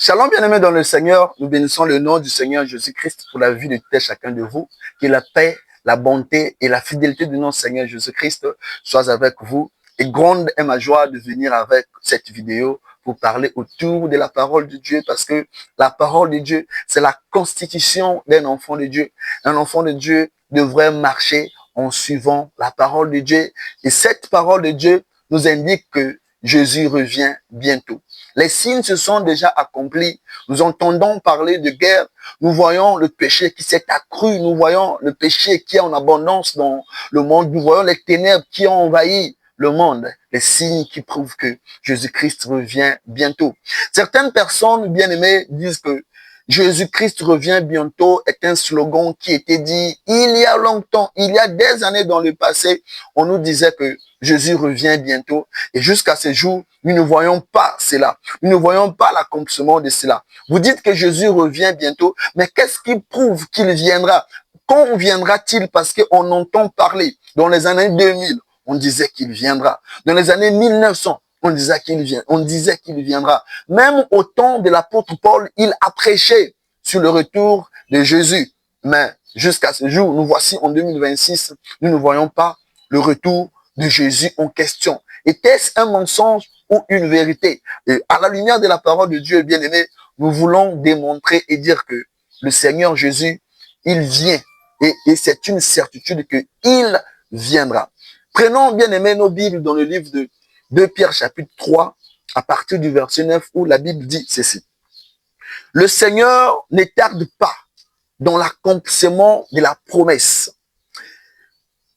Shalom bien-aimés dans le Seigneur, nous bénissons le nom du Seigneur Jésus-Christ pour la vie de tout et chacun de vous. Que la paix, la bonté et la fidélité de notre Seigneur Jésus-Christ soient avec vous. Et grande est ma joie de venir avec cette vidéo pour parler autour de la parole de Dieu, parce que la parole de Dieu, c'est la constitution d'un enfant de Dieu. Un enfant de Dieu devrait marcher en suivant la parole de Dieu. Et cette parole de Dieu nous indique que Jésus revient bientôt. Les signes se sont déjà accomplis. Nous entendons parler de guerre. Nous voyons le péché qui s'est accru. Nous voyons le péché qui est en abondance dans le monde. Nous voyons les ténèbres qui ont envahi le monde. Les signes qui prouvent que Jésus-Christ revient bientôt. Certaines personnes, bien aimées, disent que Jésus-Christ revient bientôt est un slogan qui était dit il y a longtemps, il y a des années dans le passé. On nous disait que Jésus revient bientôt. Et jusqu'à ce jour, nous ne voyons pas cela. Nous ne voyons pas l'accomplissement de cela. Vous dites que Jésus revient bientôt, mais qu'est-ce qui prouve qu'il viendra? Quand viendra-t-il? Parce qu'on entend parler. Dans les années 2000, on disait qu'il viendra. Dans les années 1900, on disait qu'il viendra. Même au temps de l'apôtre Paul, il a prêché sur le retour de Jésus. Mais jusqu'à ce jour, nous voici en 2026, nous ne voyons pas le retour de Jésus en question. Était-ce un mensonge ou une vérité? Et à la lumière de la parole de Dieu, bien-aimé, nous voulons démontrer et dire que le Seigneur Jésus, il vient. Et c'est une certitude qu'il viendra. Prenons, bien-aimé, nos Bibles dans le livre de 2 Pierre chapitre 3, à partir du verset 9, où la Bible dit ceci. Le Seigneur ne tarde pas dans l'accomplissement de la promesse,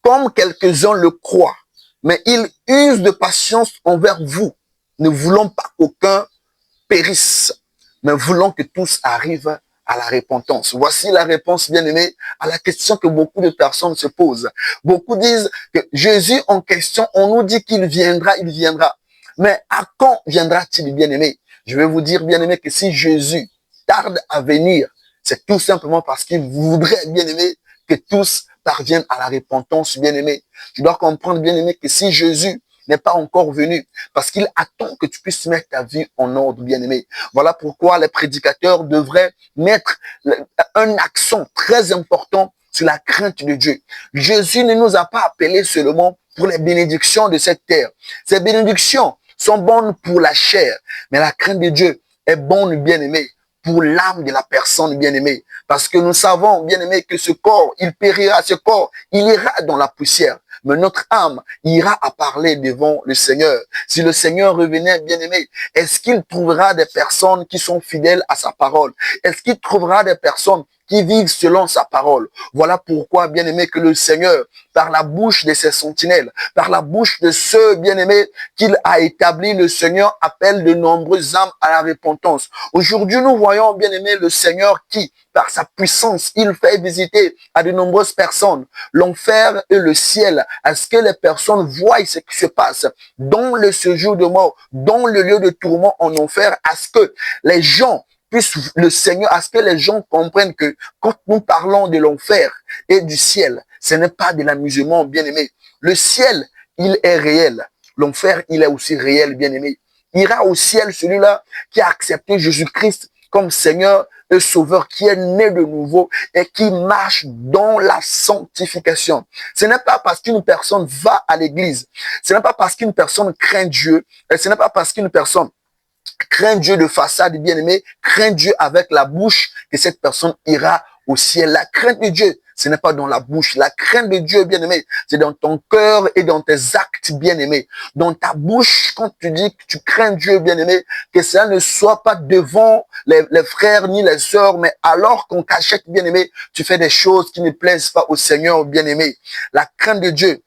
comme quelques-uns le croient, mais il use de patience envers vous, ne voulant pas qu'aucun périsse, mais voulant que tous arrivent à la repentance. Voici la réponse, bien-aimée, à la question que beaucoup de personnes se posent. Beaucoup disent que Jésus en question, on nous dit qu'il viendra, il viendra. Mais à quand viendra-t-il, bien-aimé? Je vais vous dire, bien-aimé, que si Jésus tarde à venir, c'est tout simplement parce qu'il voudrait, bien-aimé, que tous parviennent à la repentance, bien-aimé. Tu dois comprendre, bien-aimé, que si Jésus n'est pas encore venu, parce qu'il attend que tu puisses mettre ta vie en ordre, bien-aimé. Voilà pourquoi les prédicateurs devraient mettre un accent très important sur la crainte de Dieu. Jésus ne nous a pas appelés seulement pour les bénédictions de cette terre. Ces bénédictions sont bonnes pour la chair, mais la crainte de Dieu est bonne, bien-aimé, pour l'âme de la personne, bien-aimée. Parce que nous savons, bien-aimé, que ce corps, il périra, ce corps, il ira dans la poussière. Mais notre âme ira à parler devant le Seigneur. Si le Seigneur revenait, bien-aimé, est-ce qu'il trouvera des personnes qui sont fidèles à sa parole? Est-ce qu'il trouvera des personnes qui vivent selon sa parole? Voilà pourquoi, bien-aimé, que le Seigneur, par la bouche de ses sentinelles, par la bouche de ceux, bien-aimés, qu'il a établis, le Seigneur appelle de nombreuses âmes à la repentance. Aujourd'hui, nous voyons, bien-aimé, le Seigneur qui, par sa puissance, il fait visiter à de nombreuses personnes l'enfer et le ciel, à ce que les personnes voient ce qui se passe dans le séjour de mort, dans le lieu de tourment en enfer, à ce que les gens puissent, le Seigneur, à ce que les gens comprennent que quand nous parlons de l'enfer et du ciel, ce n'est pas de l'amusement, bien-aimé. Le ciel, il est réel. L'enfer, il est aussi réel, bien-aimé. Ira au ciel celui-là qui a accepté Jésus-Christ comme Seigneur et Sauveur, qui est né de nouveau et qui marche dans la sanctification. Ce n'est pas parce qu'une personne va à l'église, ce n'est pas parce qu'une personne craint Dieu, et ce n'est pas parce qu'une personne craint Dieu de façade, bien-aimé, craint Dieu avec la bouche, que cette personne ira au ciel. La crainte de Dieu, ce n'est pas dans la bouche. La crainte de Dieu, bien-aimé, c'est dans ton cœur et dans tes actes, bien-aimé. Dans ta bouche, quand tu dis que tu crains Dieu, bien-aimé, que cela ne soit pas devant les frères ni les sœurs, mais alors qu'en cachette, bien-aimé, tu fais des choses qui ne plaisent pas au Seigneur, bien-aimé. La crainte de Dieu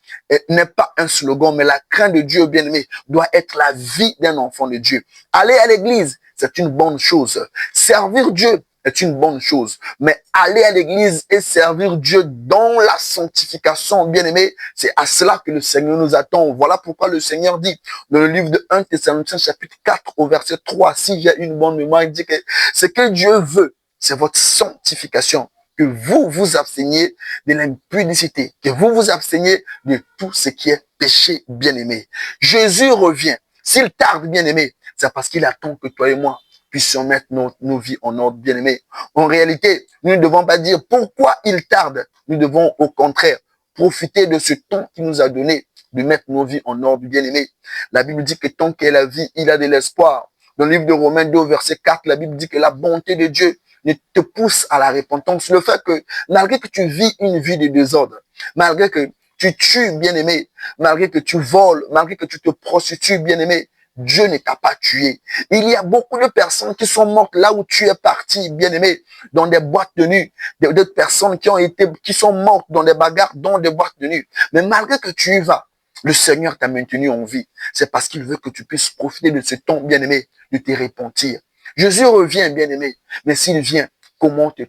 n'est pas un slogan, mais la crainte de Dieu, bien-aimé, doit être la vie d'un enfant de Dieu. Aller à l'église, c'est une bonne chose. Servir Dieu est une bonne chose. Mais aller à l'église et servir Dieu dans la sanctification, bien-aimé, c'est à cela que le Seigneur nous attend. Voilà pourquoi le Seigneur dit dans le livre de 1 Thessaloniciens chapitre 4 au verset 3, si j'ai une bonne mémoire, il dit que ce que Dieu veut, c'est votre sanctification. Que vous vous absteniez de l'impudicité, que vous vous absteniez de tout ce qui est péché, bien-aimé. Jésus revient. S'il tarde, bien-aimé, c'est parce qu'il attend que toi et moi, puissions mettre nos vies en ordre, bien-aimés. En réalité, nous ne devons pas dire pourquoi il tarde. Nous devons au contraire profiter de ce temps qu'il nous a donné de mettre nos vies en ordre, bien-aimés. La Bible dit que tant qu'il y a la vie, il y a de l'espoir. Dans le livre de Romains 2, verset 4, la Bible dit que la bonté de Dieu ne te pousse à la repentance. Le fait que, malgré que tu vis une vie de désordre, malgré que tu tues, bien-aimé, malgré que tu voles, malgré que tu te prostitues, bien-aimé, Dieu ne t'a pas tué. Il y a beaucoup de personnes qui sont mortes là où tu es parti, bien-aimé, dans des boîtes de nuit. D'autres personnes qui sont mortes dans des bagarres, dans des boîtes de nuit. Mais malgré que tu y vas, le Seigneur t'a maintenu en vie. C'est parce qu'il veut que tu puisses profiter de ce temps, bien-aimé, de te repentir. Jésus revient, bien-aimé. Mais s'il vient, comment te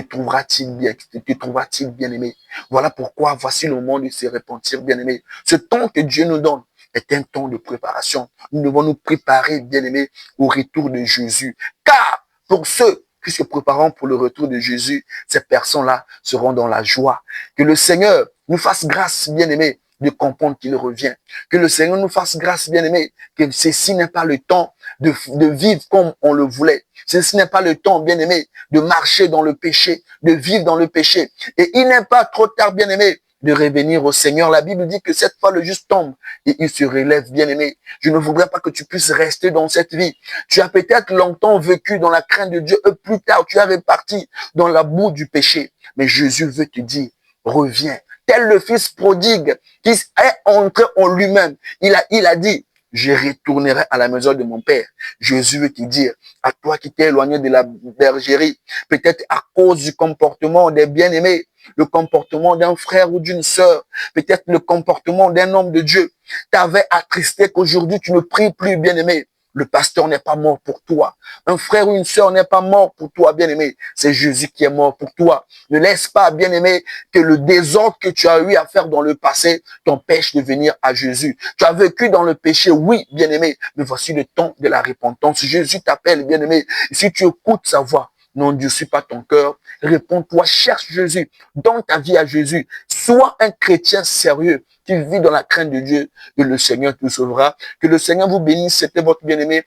trouvera-t-il bien, te trouvera-t-il bien-aimé? Voilà pourquoi voici le moment de se repentir, bien-aimé. Ce temps que Dieu nous donne est un temps de préparation. Nous devons nous préparer, bien-aimé, au retour de Jésus. Car pour ceux qui se prépareront pour le retour de Jésus, ces personnes-là seront dans la joie. Que le Seigneur nous fasse grâce, bien-aimé, de comprendre qu'il revient. Que le Seigneur nous fasse grâce, bien-aimé, que ceci n'est pas le temps de vivre comme on le voulait. Ceci n'est pas le temps, bien-aimé, de marcher dans le péché, de vivre dans le péché. Et il n'est pas trop tard, bien-aimé, de revenir au Seigneur. La Bible dit que cette fois le juste tombe et il se relève, bien-aimé. Je ne voudrais pas que tu puisses rester dans cette vie. Tu as peut-être longtemps vécu dans la crainte de Dieu et plus tard tu es reparti dans la boue du péché. Mais Jésus veut te dire, reviens. Tel le fils prodigue qui est entré en lui-même. Il a dit, je retournerai à la maison de mon père. Jésus veut te dire, à toi qui t'es éloigné de la bergerie, peut-être à cause du comportement des bien-aimés, le comportement d'un frère ou d'une sœur, peut-être le comportement d'un homme de Dieu, t'avait attristé qu'aujourd'hui tu ne pries plus, bien-aimé. Le pasteur n'est pas mort pour toi. Un frère ou une sœur n'est pas mort pour toi, bien-aimé. C'est Jésus qui est mort pour toi. Ne laisse pas, bien-aimé, que le désordre que tu as eu à faire dans le passé t'empêche de venir à Jésus. Tu as vécu dans le péché, oui, bien-aimé, mais voici le temps de la repentance. Jésus t'appelle, bien-aimé. Si tu écoutes sa voix, n'endurcis pas ton cœur. Réponds-toi, cherche Jésus. Donne ta vie à Jésus. Sois un chrétien sérieux qui vit dans la crainte de Dieu et le Seigneur te sauvera. Que le Seigneur vous bénisse. C'était votre bien-aimé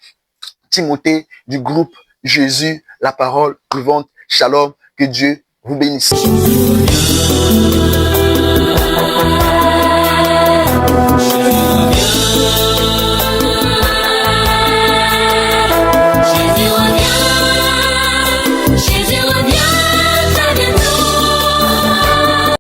Timothée du groupe Jésus, la parole vivante. Shalom. Que Dieu vous bénisse.